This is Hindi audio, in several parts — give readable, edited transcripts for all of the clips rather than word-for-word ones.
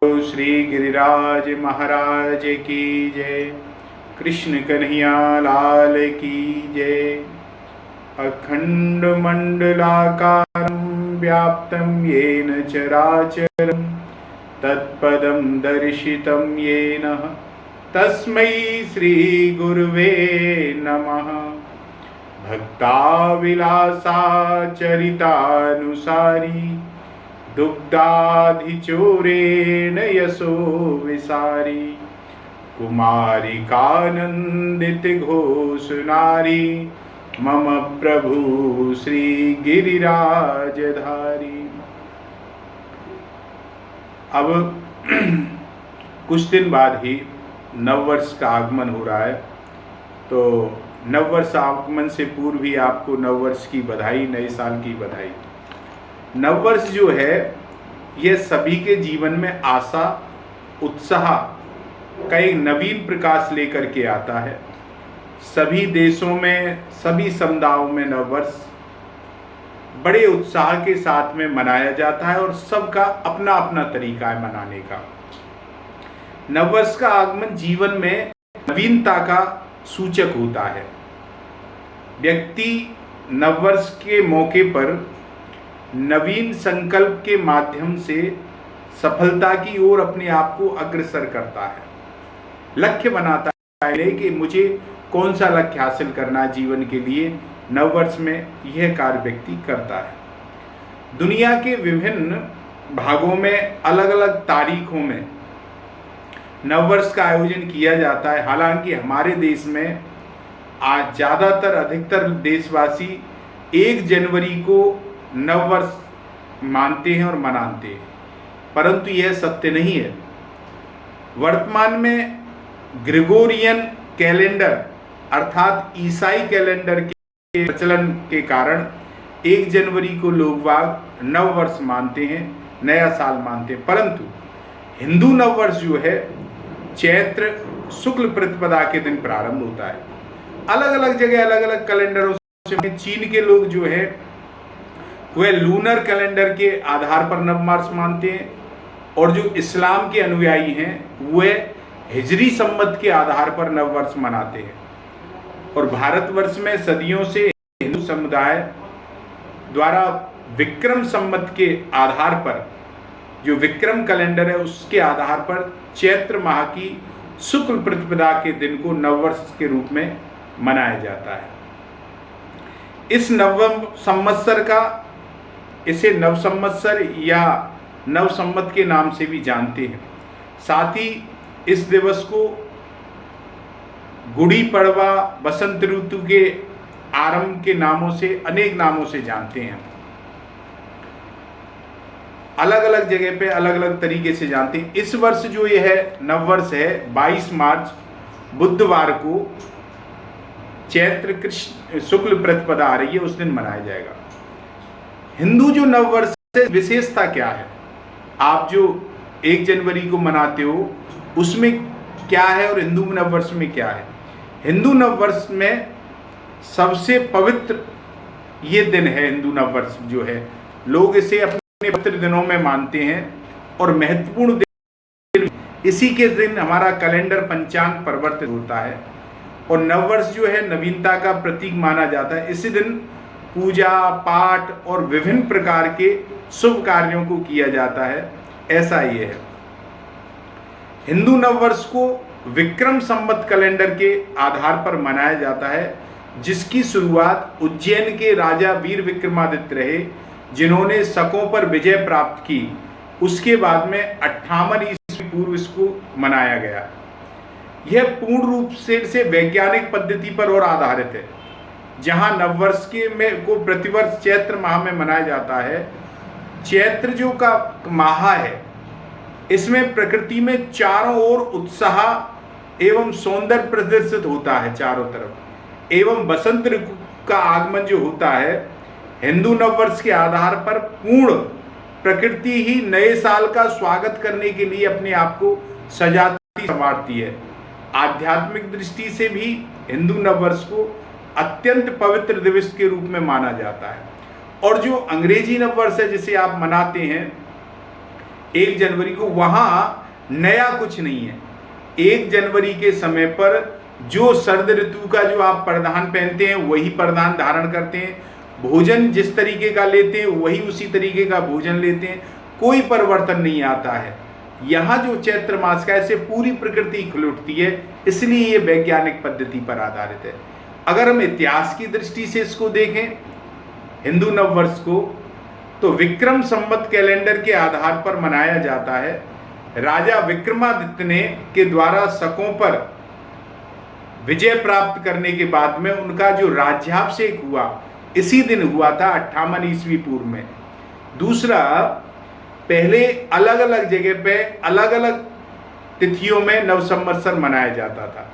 श्री गिरिराज महाराज की जय। कृष्ण कन्हैया लाल की जय। अखंड मंडलाकारं व्याप्तं येन चराचरं तत्पदं दर्शितं येन तस्मै श्री गुरुवे नमः। भक्ताविलासाचरितानुसारी दुग्धाधिचोरेण यशो विसारी कुमारिकानंदित घोष नारी मम प्रभु श्री गिरिराजधारी। अब कुछ दिन बाद ही नववर्ष का आगमन हो रहा है, तो नववर्ष आगमन से पूर्व ही आपको नववर्ष की बधाई, नए साल की बधाई। नववर्ष जो है यह सभी के जीवन में आशा, उत्साह का एक नवीन प्रकाश लेकर के आता है। सभी देशों में, सभी समुदायों में नववर्ष बड़े उत्साह के साथ में मनाया जाता है और सबका अपना अपना तरीका है मनाने का। नववर्ष का आगमन जीवन में नवीनता का सूचक होता है। व्यक्ति नववर्ष के मौके पर नवीन संकल्प के माध्यम से सफलता की ओर अपने आप को अग्रसर करता है, लक्ष्य बनाता है कि मुझे कौन सा लक्ष्य हासिल करना है जीवन के लिए। नववर्ष में यह कार्य व्यक्ति करता है। दुनिया के विभिन्न भागों में अलग अलग तारीखों में नववर्ष का आयोजन किया जाता है। हालांकि हमारे देश में आज ज़्यादातर अधिकतर देशवासी 1 जनवरी को नववर्ष मानते हैं और मनाते हैं, परंतु यह सत्य नहीं है। वर्तमान में ग्रेगोरियन कैलेंडर अर्थात ईसाई कैलेंडर के प्रचलन के कारण 1 जनवरी को लोग बाग नववर्ष मानते हैं, नया साल मानते हैं। परंतु हिंदू नववर्ष जो है चैत्र शुक्ल प्रतिपदा के दिन प्रारंभ होता है। अलग अलग जगह अलग अलग कैलेंडरों से चीन के लोग जो है वह लूनर कैलेंडर के आधार पर नववर्ष मानते हैं और जो इस्लाम के अनुयायी हैं वह हिजरी संवत के आधार पर नववर्ष मनाते हैं। और भारतवर्ष में सदियों से हिंदू समुदाय द्वारा विक्रम संवत के आधार पर, जो विक्रम कैलेंडर है उसके आधार पर चैत्र माह की शुक्ल प्रतिपदा के दिन को नववर्ष के रूप में मनाया जाता है। इस नव संवत्सर का, इसे नव संवत्सर या नव संवत के नाम से भी जानते हैं। साथ ही इस दिवस को गुड़ी पड़वा, बसंत ऋतु के आरंभ के नामों से, अनेक नामों से जानते हैं। अलग अलग जगह पे अलग अलग तरीके से जानते हैं। इस वर्ष जो ये है नववर्ष है 22 मार्च बुधवार को चैत्र कृष्ण शुक्ल प्रतिपदा आ रही है, उस दिन मनाया जाएगा। हिंदू जो नववर्ष से विशेषता क्या है, आप जो 1 जनवरी को मनाते हो उसमें क्या है और हिंदू नववर्ष में क्या है? हिंदू नववर्ष में सबसे पवित्र ये दिन है। हिंदू नववर्ष जो है लोग इसे अपने पवित्र दिनों में मानते हैं और महत्वपूर्ण दिन, इसी के दिन हमारा कैलेंडर पंचांग परिवर्तित होता है और नववर्ष जो है नवीनता का प्रतीक माना जाता है। इसी दिन पूजा पाठ और विभिन्न प्रकार के शुभ कार्यों को किया जाता है, ऐसा ये है। हिंदू नववर्ष को विक्रम संवत कैलेंडर के आधार पर मनाया जाता है, जिसकी शुरुआत उज्जैन के राजा वीर विक्रमादित्य रहे, जिन्होंने शकों पर विजय प्राप्त की। उसके बाद में 58 ईस्वी पूर्व इसको मनाया गया। यह पूर्ण रूप से वैज्ञानिक पद्धति पर और आधारित है, जहां नववर्ष को प्रतिवर्ष चैत्र माह में मनाया जाता है। चैत्र जो का माह है इसमें प्रकृति में चारों ओर उत्साह एवं सौंदर्य प्रदर्शित होता है चारों तरफ, एवं बसंत ऋतु का आगमन जो होता है हिंदू नववर्ष के आधार पर पूर्ण प्रकृति ही नए साल का स्वागत करने के लिए अपने आप को सजाती संवारती है। आध्यात्मिक दृष्टि से भी हिंदू नववर्ष को अत्यंत पवित्र दिवस के रूप में माना जाता है। और जो अंग्रेजी नववर्ष है जिसे आप मनाते हैं, 1 जनवरी को वहाँ नया कुछ नहीं है। 1 जनवरी के समय पर जो शरद ऋतु का जो आप परिधान पहनते हैं वही परिधान धारण करते हैं, भोजन जिस तरीके का लेते हैं वही उसी तरीके का भोजन लेते हैं, कोई परिवर्तन नहीं आता है। यहाँ जो चैत्र मास का ऐसे पूरी प्रकृति खिल उठती है, इसलिए ये वैज्ञानिक पद्धति पर आधारित है। अगर हम इतिहास की दृष्टि से इसको देखें हिंदू नववर्ष को, तो विक्रम संवत कैलेंडर के आधार पर मनाया जाता है। राजा विक्रमादित्य ने के द्वारा शकों पर विजय प्राप्त करने के बाद में उनका जो राज्याभिषेक हुआ इसी दिन हुआ था 58 ईस्वी पूर्व में। दूसरा, पहले अलग अलग जगह पे अलग अलग तिथियों में नव संवत्सर मनाया जाता था,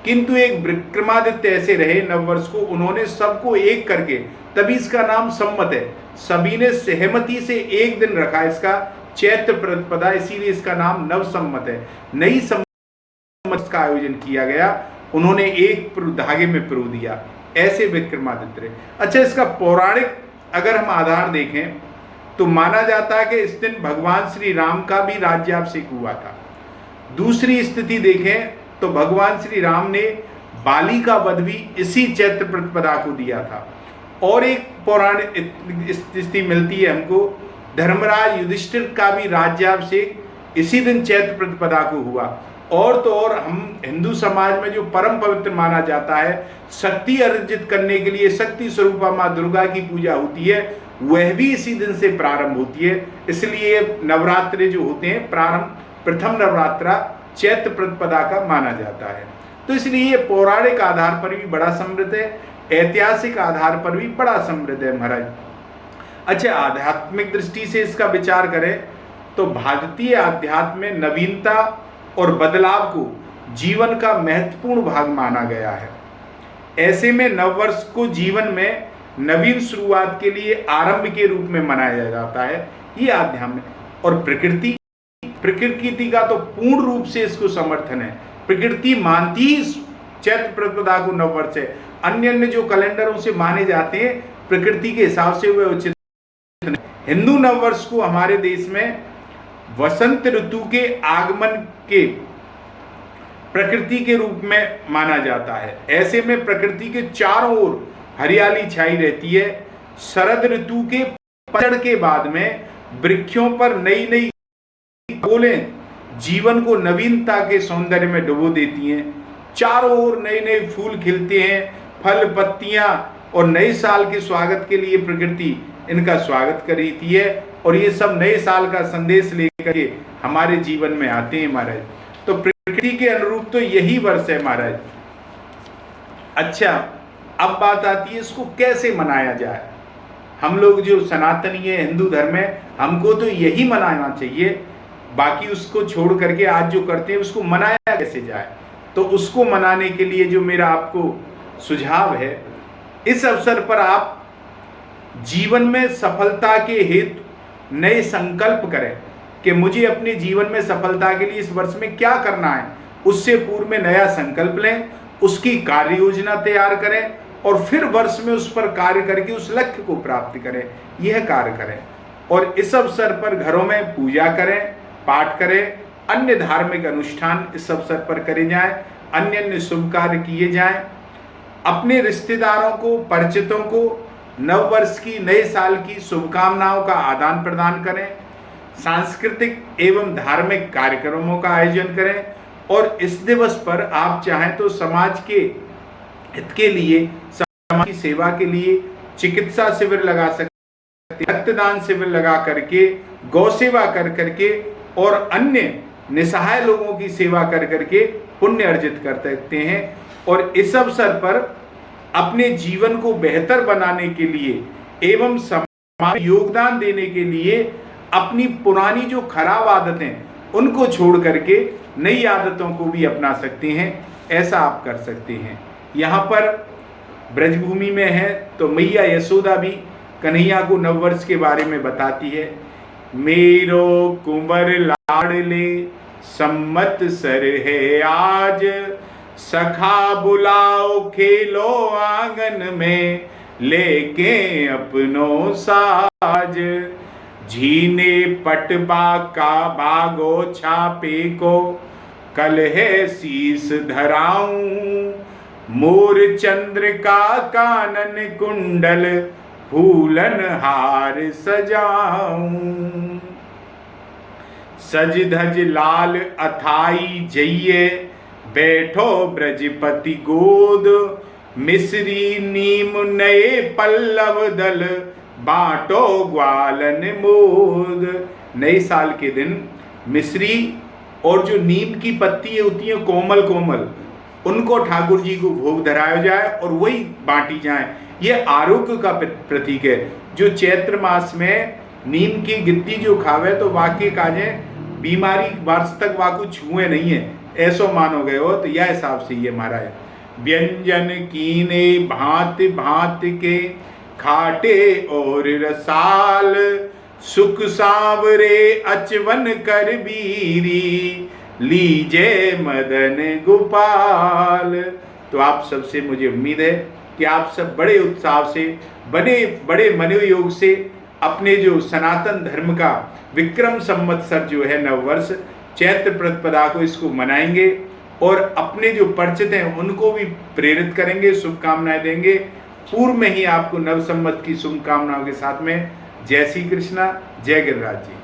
किंतु एक विक्रमादित्य ऐसे रहे नववर्ष को, उन्होंने सबको एक करके, तभी इसका नाम संवत है। सभी ने सहमति से एक दिन रखा इसका चैत्र प्रतिपदा, इसीलिए इसका नाम नव संवत है। नई संवत का आयोजन किया गया, उन्होंने एक धागे में पिरो दिया, ऐसे विक्रमादित्य। अच्छा, इसका पौराणिक अगर हम आधार देखें तो माना जाता है कि इस दिन भगवान श्री राम का भी राज्याभिषेक हुआ था। दूसरी स्थिति देखें तो भगवान श्री राम ने बाली का वध भी इसी चैत्र प्रतिपदा को दिया था। और एक पौराणिक स्थिति मिलती है हमको, धर्मराज युधिष्ठिर का भी राज्याभिषेक इसी दिन चैत्र प्रतिपदा को हुआ। और तो और हम हिंदू समाज में जो परम पवित्र माना जाता है, शक्ति अर्जित करने के लिए शक्ति स्वरूपा माँ दुर्गा की पूजा होती है, वह भी इसी दिन से प्रारंभ होती है। इसलिए नवरात्रे जो होते हैं प्रारंभ, प्रथम नवरात्रा चैत्र प्रतिपदा का माना जाता है। तो इसलिए ये पौराणिक आधार पर भी बड़ा समृद्ध है, ऐतिहासिक आधार पर भी बड़ा समृद्ध है महाराज। अच्छा, आध्यात्मिक दृष्टि से इसका विचार करें तो भारतीय आध्यात्म में नवीनता और बदलाव को जीवन का महत्वपूर्ण भाग माना गया है। ऐसे में नववर्ष को जीवन में नवीन शुरुआत के लिए आरंभ के रूप में मनाया जाता है, ये आध्यात्म है। और प्रकृति का तो पूर्ण रूप से इसको समर्थन है। प्रकृति मानती ही चैत्र प्रतिपदा को नववर्ष है। अन्य जो कैलेंडरों से माने जाते हैं प्रकृति के हिसाब से वे उचित नहीं। हिंदू नववर्ष को हमारे देश में वसंत ऋतु के आगमन के प्रकृति के रूप में माना जाता है। ऐसे में प्रकृति के चारों ओर हरियाली छाई रहती है। शरद ऋतु के पतझड़ के बाद में वृक्षों पर नई नई बोलें जीवन को नवीनता के सौंदर्य में डुबो देती हैं। चारों ओर नए नए फूल खिलते हैं, फल पत्तियां, और नए साल के स्वागत के लिए प्रकृति इनका स्वागत करती है। और ये सब नए साल का संदेश लेकर के हमारे जीवन में आते हैं महाराज। तो प्रकृति के अनुरूप तो यही वर्ष है महाराज। अच्छा, अब बात आती है इसको कैसे मनाया जाए। हम लोग जो सनातनी है, हिंदू धर्म है, हमको तो यही मनाना चाहिए, बाकी उसको छोड़ करके आज जो करते हैं उसको मनाया कैसे जाए। तो उसको मनाने के लिए जो मेरा आपको सुझाव है, इस अवसर पर आप जीवन में सफलता के हेतु नए संकल्प करें कि मुझे अपने जीवन में सफलता के लिए इस वर्ष में क्या करना है। उससे पूर्व में नया संकल्प लें, उसकी कार्य योजना तैयार करें और फिर वर्ष में उस पर कार्य करके उस लक्ष्य को प्राप्त करें। यह कार्य करें और इस अवसर पर घरों में पूजा करें, पाठ करें, अन्य धार्मिक अनुष्ठान इस अवसर पर करे जाएं, अन्य अन्य शुभ कार्य किए जाएं। अपने रिश्तेदारों को, परिचितों को नववर्ष की, नए साल की शुभकामनाओं का आदान प्रदान करें। सांस्कृतिक एवं धार्मिक कार्यक्रमों का आयोजन करें और इस दिवस पर आप चाहें तो समाज के हित के लिए, समाज की सेवा के लिए चिकित्सा शिविर लगा सकते, रक्तदान शिविर लगा करके, गौ सेवा कर करके और अन्य निसहाय लोगों की सेवा कर करके पुण्य अर्जित कर सकते हैं। और इस अवसर पर अपने जीवन को बेहतर बनाने के लिए एवं समाज में योगदान देने के लिए अपनी पुरानी जो खराब आदतें उनको छोड़ करके नई आदतों को भी अपना सकते हैं। ऐसा आप कर सकते हैं। यहाँ पर ब्रजभूमि में है तो मैया यशोदा भी कन्हैया को नववर्ष के बारे में बताती है। मेरो कुंवर लाडले सम्मत सर है आज, सखा बुलाओ खेलो आंगन में, लेके अपनों साज। झीने पटबा का भागो छापे को, कल है शीस धराऊं, मोर चंद्र का कानन कुंडल, फूलन हार सजाऊं। सज धज लाल अथाई जइये, बैठो ब्रजपति गोद, मिस्री नीम नए पल्लव दल, बांटो ग्वालन मोद। नए साल के दिन मिस्री और जो नीम की पत्ती होती है कोमल कोमल, उनको ठाकुर जी को भोग धराया जाए और वही बांटी जाए। ये आरोग्य का प्रतीक है। जो चैत्र मास में नीम की गिद्दी जो खावे तो वाकई काजे बीमारी वर्ष तक वाकु छुए नहीं है, ऐसो मानो गए हो। तो यह हिसाब से ये महाराज व्यंजन कीने भांति भांति के, खाटे और रसाल, सुख सांवरे अचवन कर बीरी, लीजे मदन गोपाल। तो आप सबसे मुझे उम्मीद है कि आप सब बड़े उत्साह से, बड़े मनोयोग से अपने जो सनातन धर्म का विक्रम संवत्सर जो है नववर्ष चैत्र प्रतिपदा को इसको मनाएंगे और अपने जो परिचित हैं उनको भी प्रेरित करेंगे, शुभकामनाएं देंगे। पूर्व में ही आपको नव संवत की शुभकामनाओं के साथ में जय श्री कृष्णा, जय गिरिराज जी।